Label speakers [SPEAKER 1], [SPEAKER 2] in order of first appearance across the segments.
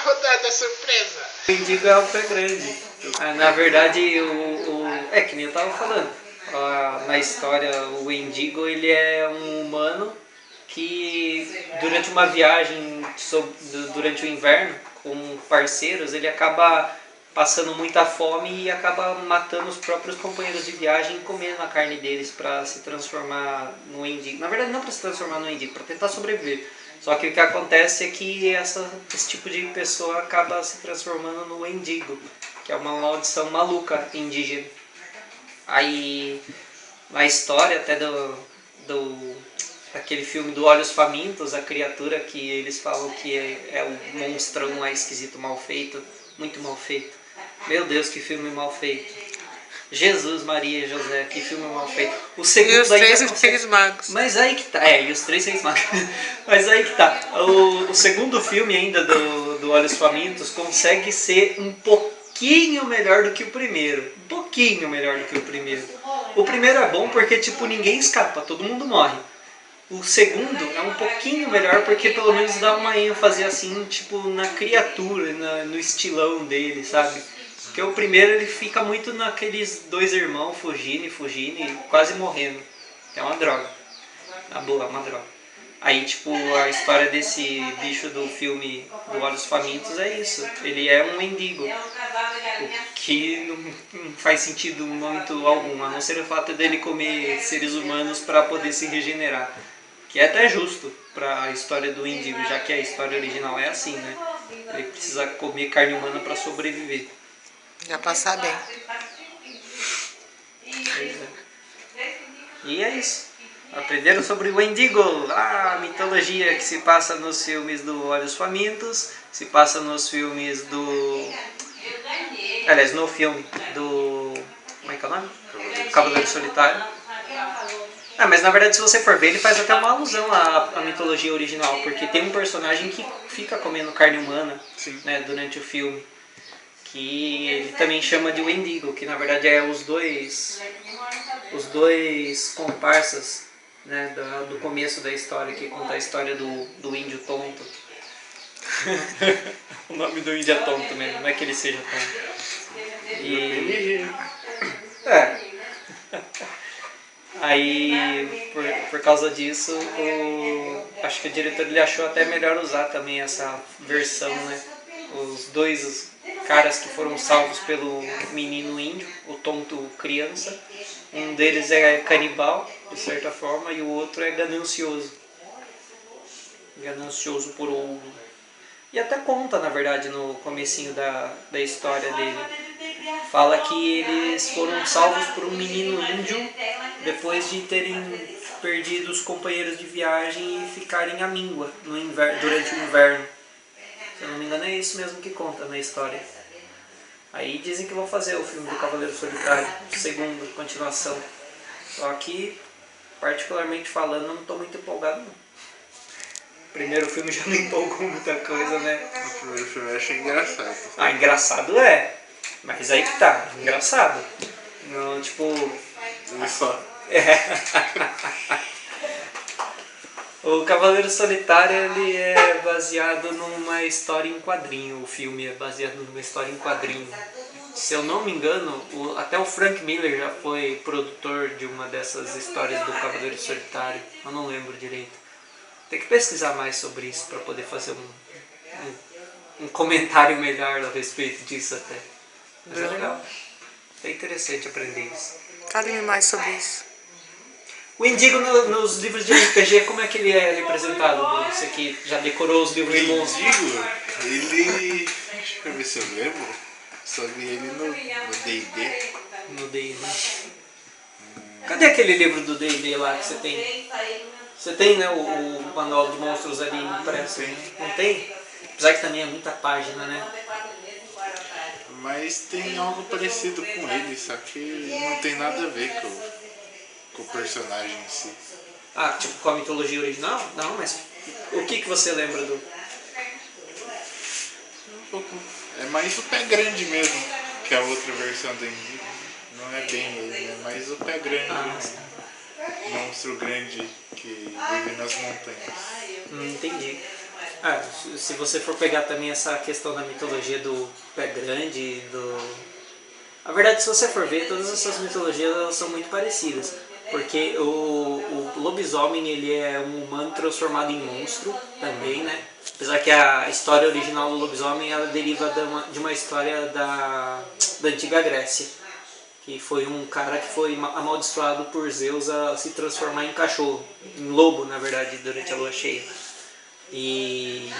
[SPEAKER 1] rodada surpresa.
[SPEAKER 2] O Indigo é o pé grande. Na verdade, é que nem eu tava falando. Na história, o Indigo ele é um humano que durante uma viagem durante o inverno com parceiros, ele acaba passando muita fome e acaba matando os próprios companheiros de viagem e comendo a carne deles para se transformar no Indigo. Na verdade, não para se transformar no Indigo, para tentar sobreviver. Só que o que acontece é que esse tipo de pessoa acaba se transformando no Wendigo, que é uma maldição maluca indígena. Aí, na história até daquele filme do Olhos Famintos, a criatura que eles falam que é o monstrão lá esquisito, mal feito, muito mal feito. Meu Deus, que filme mal feito. Jesus, Maria, José, que filme mal feito. O segundo
[SPEAKER 1] e os três magos.
[SPEAKER 2] Mas aí que tá. E os três reis magos. Mas aí que tá. O segundo filme ainda do Olhos Famintos consegue ser um pouquinho melhor do que o primeiro. Um pouquinho melhor do que o primeiro. O primeiro é bom porque, tipo, ninguém escapa, todo mundo morre. O segundo é um pouquinho melhor porque pelo menos dá uma ênfase assim, tipo, na criatura, no estilão dele, sabe? Porque o primeiro ele fica muito naqueles dois irmãos fugindo e quase morrendo. É uma droga. Na boa, é uma droga. Aí, tipo, a história desse bicho do filme do Olhos Famintos é isso. Ele é um mendigo. O que não faz sentido muito algum, a não ser o fato dele comer seres humanos para poder se regenerar. Que é até justo para a história do mendigo, já que a história original é assim, né? Ele precisa comer carne humana para sobreviver.
[SPEAKER 1] Já passar bem.
[SPEAKER 2] Pois é. E é isso. Aprenderam sobre o Wendigo, a mitologia que se passa nos filmes do Olhos Famintos, se passa nos filmes do... Aliás, no filme do... Como é que é o nome? Cavaleiro Solitário. Mas na verdade, se você for ver, ele faz até uma alusão à mitologia original, porque tem um personagem que fica comendo carne humana, né, durante o filme, que ele também chama de Wendigo, que na verdade é os dois comparsas, né, do começo da história, que conta a história do índio tonto. O nome do índio é tonto mesmo, não é que ele seja tonto. E... Aí, por causa disso, acho que o diretor ele achou até melhor usar também essa versão, né? Os dois caras que foram salvos pelo menino índio, o tonto criança. Um deles é canibal, de certa forma, e o outro é ganancioso. Ganancioso por ouro. E até conta, na verdade, no comecinho da história dele. Fala que eles foram salvos por um menino índio depois de terem perdido os companheiros de viagem e ficarem à míngua durante o inverno. Se eu não me engano é isso mesmo que conta na história. Aí dizem que vão fazer o filme do Cavaleiro Solitário, segundo, continuação. Só que, particularmente falando, eu não estou muito empolgado não. O primeiro filme já não empolgou muita coisa, né?
[SPEAKER 3] O primeiro filme eu achei engraçado.
[SPEAKER 2] Engraçado é. Mas aí que tá, engraçado. Não, tipo...
[SPEAKER 3] Só.
[SPEAKER 2] O Cavaleiro Solitário ele é baseado numa história em quadrinho. O filme é baseado numa história em quadrinho. Se eu não me engano, até o Frank Miller já foi produtor de uma dessas histórias do Cavaleiro Solitário. Eu não lembro direito. Tem que pesquisar mais sobre isso para poder fazer um comentário melhor a respeito disso até. Mas é legal. É interessante aprender isso.
[SPEAKER 1] Fale-me mais sobre isso.
[SPEAKER 2] O Indigo nos livros de RPG, como é que ele é representado? Você que já decorou os livros de monstros.
[SPEAKER 3] O Indigo, ele... Deixa eu ver se eu lembro. Só vi ele no D&D.
[SPEAKER 2] No D&D. Cadê aquele livro do D&D lá que você tem? Você tem, né, o manual de monstros ali impresso? Não tem? Apesar que também é muita página, né?
[SPEAKER 3] Mas tem algo parecido com ele, só que não tem nada a ver com o personagem em si.
[SPEAKER 2] Tipo com a mitologia original? Não, mas o que você lembra do...
[SPEAKER 3] Um pouco. É mais o pé grande mesmo, que a outra versão do Indigo. Não é bem ele, é mais o pé grande. Monstro grande que vive nas montanhas.
[SPEAKER 2] Entendi. Se você for pegar também essa questão da mitologia do pé grande, na verdade, se você for ver, todas essas mitologias elas são muito parecidas. Porque o lobisomem ele é um humano transformado em monstro também, né? Apesar que a história original do lobisomem ela deriva de uma história da antiga Grécia. Que foi um cara que foi amaldiçoado por Zeus a se transformar em cachorro, em lobo, na verdade, durante a lua cheia. E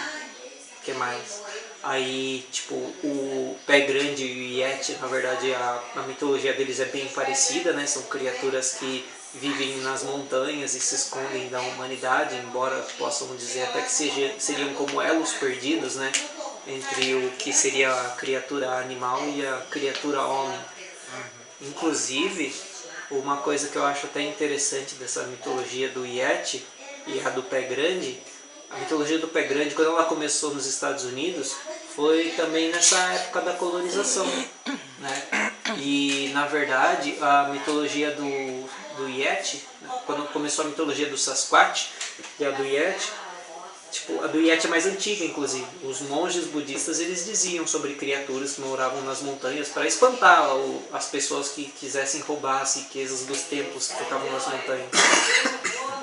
[SPEAKER 2] o que mais? Aí, tipo, o pé grande e o Yeti, na verdade, a mitologia deles é bem parecida, né? São criaturas que vivem nas montanhas e se escondem da humanidade, embora possam dizer até que seriam como elos perdidos, né? Entre o que seria a criatura animal e a criatura homem. Inclusive, uma coisa que eu acho até interessante dessa mitologia do Yeti e a do pé grande, a mitologia do pé grande, quando ela começou nos Estados Unidos, foi também nessa época da colonização, né? E, na verdade, a mitologia do Yeti, quando começou a mitologia do Sasquatch e a do Yeti, tipo, a do Yeti é mais antiga, inclusive. Os monges budistas eles diziam sobre criaturas que moravam nas montanhas para espantar as pessoas que quisessem roubar as riquezas dos templos que ficavam nas montanhas.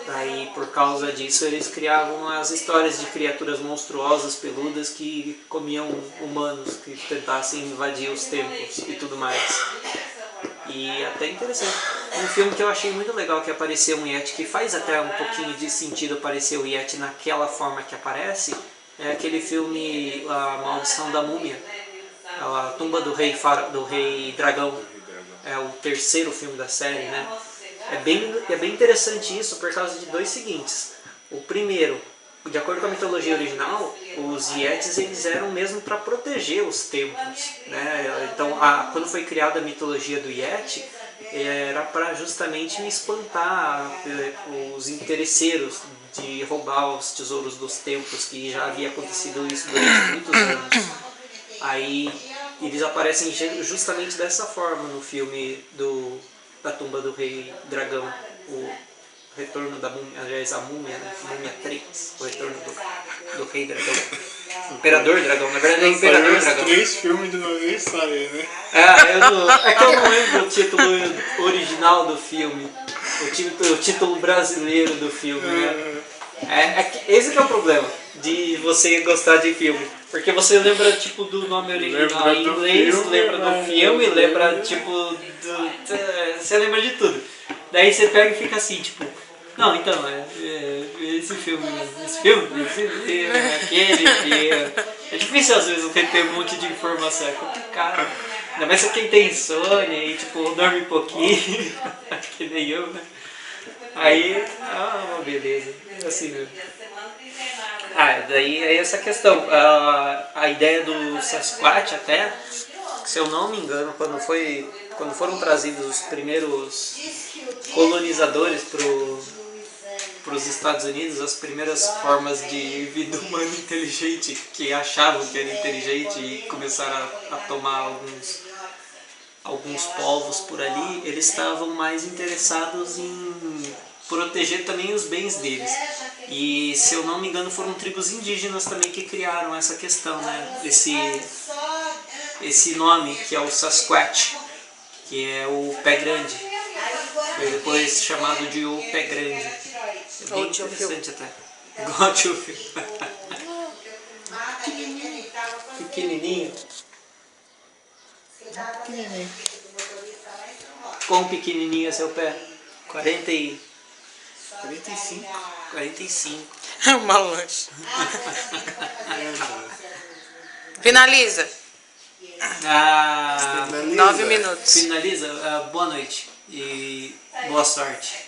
[SPEAKER 2] Daí, por causa disso, eles criavam as histórias de criaturas monstruosas, peludas, que comiam humanos, que tentassem invadir os templos e tudo mais. E até interessante. Um filme que eu achei muito legal que apareceu um Yeti, que faz até um pouquinho de sentido aparecer o Yeti naquela forma que aparece, é aquele filme A Maldição da Múmia, a Tumba do Rei Dragão. É o terceiro filme da série, né? É bem interessante isso por causa de dois seguintes. O primeiro, de acordo com a mitologia original, os Yetis eles eram mesmo para proteger os templos, né? Então, quando foi criada a mitologia do Yeti, era para justamente espantar os interesseiros de roubar os tesouros dos templos, que já havia acontecido isso durante muitos anos. Aí eles aparecem justamente dessa forma no filme da Tumba do Rei Dragão, o Retorno da Múmia, aliás, a Múmia, né? Múmia 3, o Retorno do Rei Dragão. Imperador Dragão, na verdade é Imperador Dragão.
[SPEAKER 3] 3 filmes de uma vez só aí, né?
[SPEAKER 2] É que eu não lembro o título original do filme, o título brasileiro do filme, né? Esse que é o problema de você gostar de filme. Porque você lembra tipo do nome original em inglês, lembra do filme, lembra tipo você lembra de tudo. Daí você pega e fica assim, tipo, não, então, esse filme, aquele. É difícil às vezes ter um monte de informação, é complicado. Ainda mais pra quem tem insônia e tipo, dorme pouquinho, que nem eu, né? Aí, beleza, assim mesmo. Daí é essa questão. A ideia do Sasquatch até, se eu não me engano, quando foram trazidos os primeiros colonizadores para os Estados Unidos, as primeiras formas de vida humana inteligente que achavam que era inteligente e começaram a tomar alguns povos por ali, eles estavam mais interessados em proteger também os bens deles. E, se eu não me engano, foram tribos indígenas também que criaram essa questão, né? Esse nome, que é o Sasquatch, que é o pé grande. Foi depois chamado de o pé grande. É bem interessante até. Igual o tio Phil. Pequenininho. Quão pequenininho é seu pé? 45. 45.
[SPEAKER 1] Uma lanche. Finaliza. 9 minutos.
[SPEAKER 2] Finaliza. Boa noite e boa sorte.